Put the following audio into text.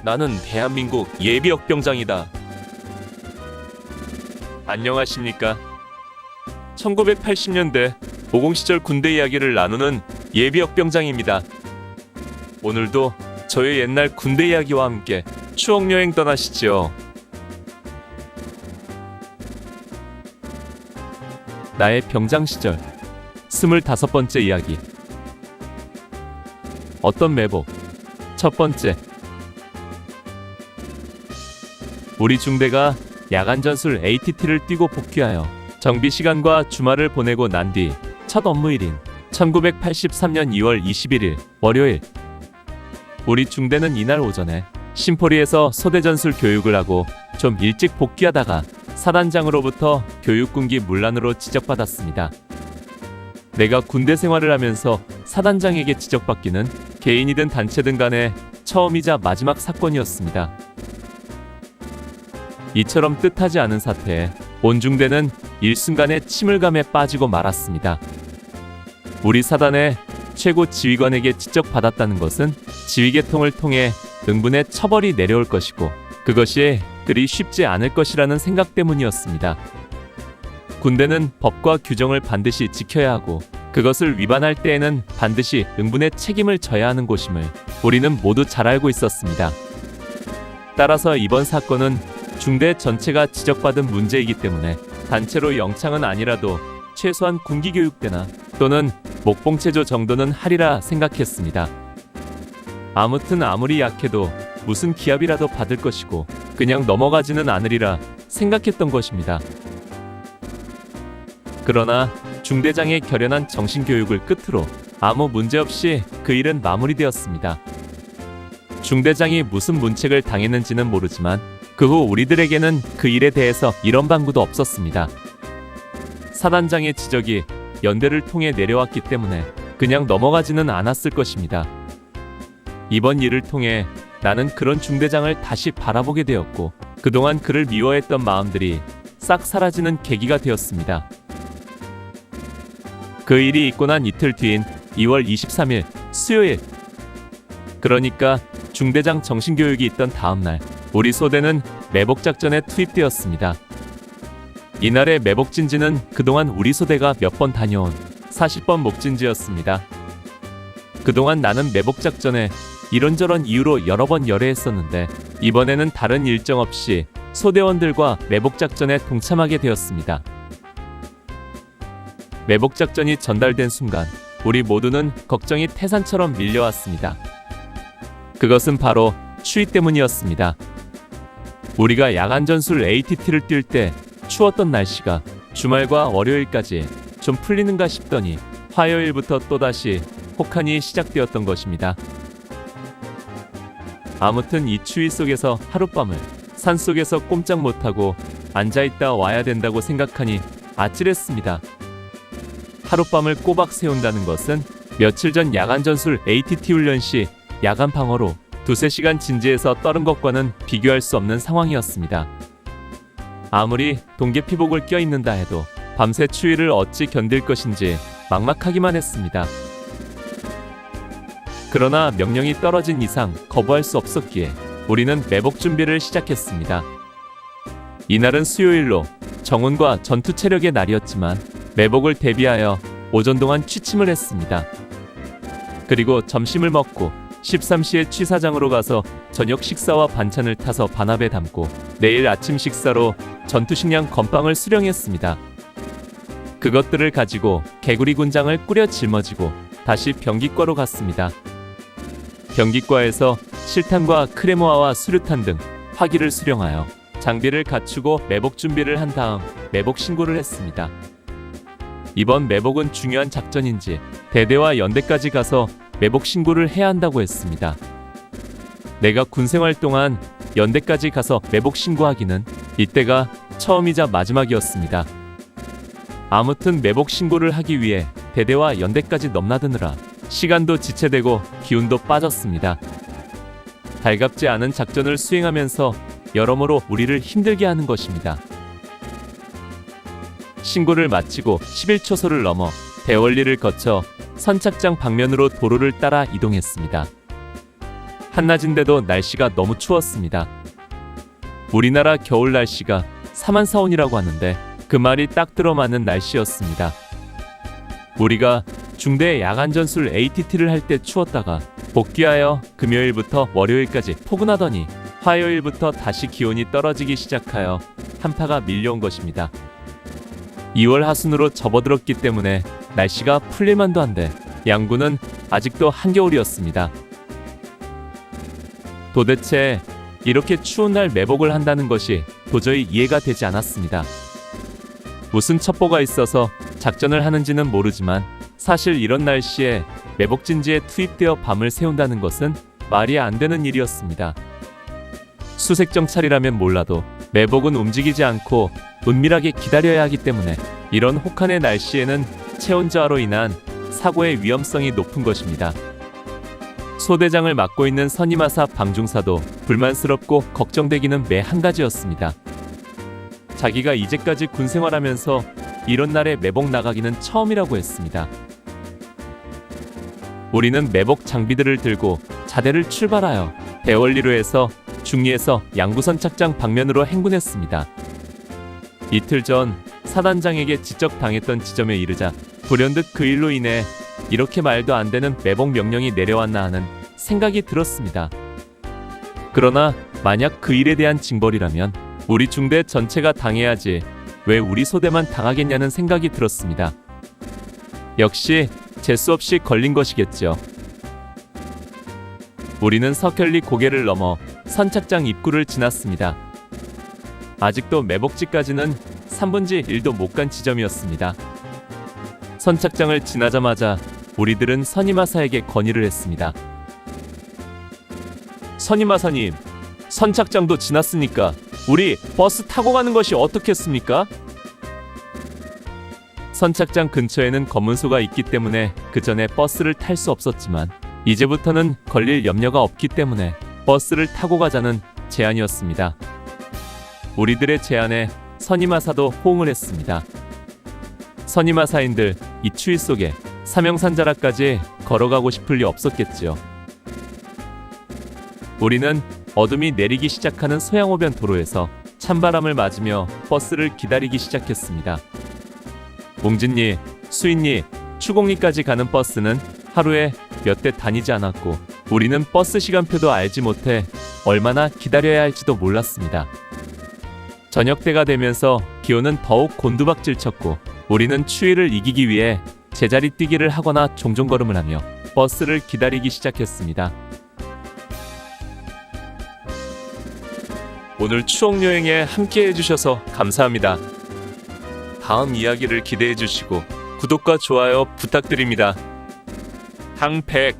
나는 대한민국 예비역병장이다. 안녕하십니까? 1980년대 모공시절 군대 이야기를 나누는 예비역병장입니다. 오늘도 저의 옛날 군대 이야기와 함께 추억여행 떠나시죠. 나의 병장시절 25번째 이야기. 어떤 매복. 첫 번째. 우리 중대가 야간전술 ATT를 뛰고 복귀하여 정비시간과 주말을 보내고 난 뒤 첫 업무일인 1983년 2월 21일 월요일, 우리 중대는 이날 오전에 신포리에서 소대전술 교육을 하고 좀 일찍 복귀하다가 사단장으로부터 교육군기 문란으로 지적받았습니다. 내가 군대 생활을 하면서 사단장에게 지적받기는 개인이든 단체든 간에 처음이자 마지막 사건이었습니다. 이처럼 뜻하지 않은 사태에 온 중대는 일순간에 침울감에 빠지고 말았습니다. 우리 사단의 최고 지휘관에게 지적받았다는 것은 지휘계통을 통해 응분의 처벌이 내려올 것이고 그것이 그리 쉽지 않을 것이라는 생각 때문이었습니다. 군대는 법과 규정을 반드시 지켜야 하고 그것을 위반할 때에는 반드시 응분의 책임을 져야 하는 곳임을 우리는 모두 잘 알고 있었습니다. 따라서 이번 사건은 중대 전체가 지적받은 문제이기 때문에 단체로 영창은 아니라도 최소한 군기교육 때나 또는 목봉체조 정도는 하리라 생각했습니다. 아무튼 아무리 약해도 무슨 기합이라도 받을 것이고 그냥 넘어가지는 않으리라 생각했던 것입니다. 그러나 중대장의 결연한 정신교육을 끝으로 아무 문제없이 그 일은 마무리되었습니다. 중대장이 무슨 문책을 당했는지는 모르지만 그 후 우리들에게는 그 일에 대해서 이런 방구도 없었습니다. 사단장의 지적이 연대를 통해 내려왔기 때문에 그냥 넘어가지는 않았을 것입니다. 이번 일을 통해 나는 그런 중대장을 다시 바라보게 되었고 그동안 그를 미워했던 마음들이 싹 사라지는 계기가 되었습니다. 그 일이 있고 난 이틀 뒤인 2월 23일 수요일, 그러니까 중대장 정신교육이 있던 다음날 우리 소대는 매복작전에 투입되었습니다. 이날의 매복진지는 그동안 우리 소대가 몇 번 다녀온 40번 목진지였습니다. 그동안 나는 매복작전에 이런저런 이유로 여러 번 열애했었는데 이번에는 다른 일정 없이 소대원들과 매복작전에 동참하게 되었습니다. 매복작전이 전달된 순간 우리 모두는 걱정이 태산처럼 밀려왔습니다. 그것은 바로 추위 때문이었습니다. 우리가 야간전술 ATT를 뛸 때 추웠던 날씨가 주말과 월요일까지 좀 풀리는가 싶더니 화요일부터 또다시 혹한이 시작되었던 것입니다. 아무튼 이 추위 속에서 하룻밤을 산속에서 꼼짝 못하고 앉아있다 와야 된다고 생각하니 아찔했습니다. 하룻밤을 꼬박 세운다는 것은 며칠 전 야간전술 ATT 훈련 시 야간 방어로 두세 시간 진지해서 떨은 것과는 비교할 수 없는 상황이었습니다. 아무리 동계 피복을 껴입는다 해도 밤새 추위를 어찌 견딜 것인지 막막하기만 했습니다. 그러나 명령이 떨어진 이상 거부할 수 없었기에 우리는 매복 준비를 시작했습니다. 이날은 수요일로 정훈과 전투 체력의 날이었지만 매복을 대비하여 오전 동안 취침을 했습니다. 그리고 점심을 먹고 13시에 취사장으로 가서 저녁 식사와 반찬을 타서 반합에 담고 내일 아침 식사로 전투식량 건빵을 수령했습니다. 그것들을 가지고 개구리 군장을 꾸려 짊어지고 다시 병기과로 갔습니다. 병기과에서 실탄과 크레모아와 수류탄 등 화기를 수령하여 장비를 갖추고 매복 준비를 한 다음 매복 신고를 했습니다. 이번 매복은 중요한 작전인지 대대와 연대까지 가서 매복 신고를 해야 한다고 했습니다. 내가 군생활 동안 연대까지 가서 매복 신고하기는 이때가 처음이자 마지막이었습니다. 아무튼 매복 신고를 하기 위해 대대와 연대까지 넘나드느라 시간도 지체되고 기운도 빠졌습니다. 달갑지 않은 작전을 수행하면서 여러모로 우리를 힘들게 하는 것입니다. 신고를 마치고 11초소를 넘어 대원리를 거쳐 선착장 방면으로 도로를 따라 이동했습니다. 한낮인데도 날씨가 너무 추웠습니다. 우리나라 겨울 날씨가 사만사온이라고 하는데 그 말이 딱 들어맞는 날씨였습니다. 우리가 중대 야간 전술 ATT를 할 때 추웠다가 복귀하여 금요일부터 월요일까지 포근하더니 화요일부터 다시 기온이 떨어지기 시작하여 한파가 밀려온 것입니다. 2월 하순으로 접어들었기 때문에 날씨가 풀릴만도 한데 양구는 아직도 한겨울이었습니다. 도대체 이렇게 추운 날 매복을 한다는 것이 도저히 이해가 되지 않았습니다. 무슨 첩보가 있어서 작전을 하는지는 모르지만 사실 이런 날씨에 매복진지에 투입되어 밤을 새운다는 것은 말이 안 되는 일이었습니다. 수색정찰이라면 몰라도 매복은 움직이지 않고 은밀하게 기다려야 하기 때문에 이런 혹한의 날씨에는 체온저하로 인한 사고의 위험성이 높은 것입니다. 소대장을 맡고 있는 선임하사 방중사도 불만스럽고 걱정되기는 매 한 가지였습니다. 자기가 이제까지 군 생활하면서 이런 날에 매복 나가기는 처음이라고 했습니다. 우리는 매복 장비들을 들고 자대를 출발하여 대월리로에서 중리에서 양구선착장 방면으로 행군했습니다. 이틀 전 사단장에게 지적당했던 지점에 이르자 불현듯 그 일로 인해 이렇게 말도 안 되는 매복 명령이 내려왔나 하는 생각이 들었습니다. 그러나 만약 그 일에 대한 징벌이라면 우리 중대 전체가 당해야지 왜 우리 소대만 당하겠냐는 생각이 들었습니다. 역시 재수 없이 걸린 것이겠죠. 우리는 석현리 고개를 넘어 선착장 입구를 지났습니다. 아직도 매복지까지는 3분지 1도 못 간 지점이었습니다. 선착장을 지나자마자 우리들은 선임하사에게 건의를 했습니다. 선임하사님, 선착장도 지났으니까 우리 버스 타고 가는 것이 어떻겠습니까? 선착장 근처에는 검문소가 있기 때문에 그 전에 버스를 탈 수 없었지만 이제부터는 걸릴 염려가 없기 때문에 버스를 타고 가자는 제안이었습니다. 우리들의 제안에 선임하사도 호응을 했습니다. 선임하사인들 이 추위 속에 삼형산자락까지 걸어가고 싶을 리 없었겠지요. 우리는 어둠이 내리기 시작하는 소양호변 도로에서 찬바람을 맞으며 버스를 기다리기 시작했습니다. 몽진리, 수인리, 추곡리까지 가는 버스는 하루에 몇 대 다니지 않았고 우리는 버스 시간표도 알지 못해 얼마나 기다려야 할지도 몰랐습니다. 저녁때가 되면서 기온은 더욱 곤두박질 쳤고 우리는 추위를 이기기 위해 제자리 뛰기를 하거나 종종걸음을 하며 버스를 기다리기 시작했습니다. 오늘 추억여행에 함께 해주셔서 감사합니다. 다음 이야기를 기대해 주시고 구독과 좋아요 부탁드립니다. 항백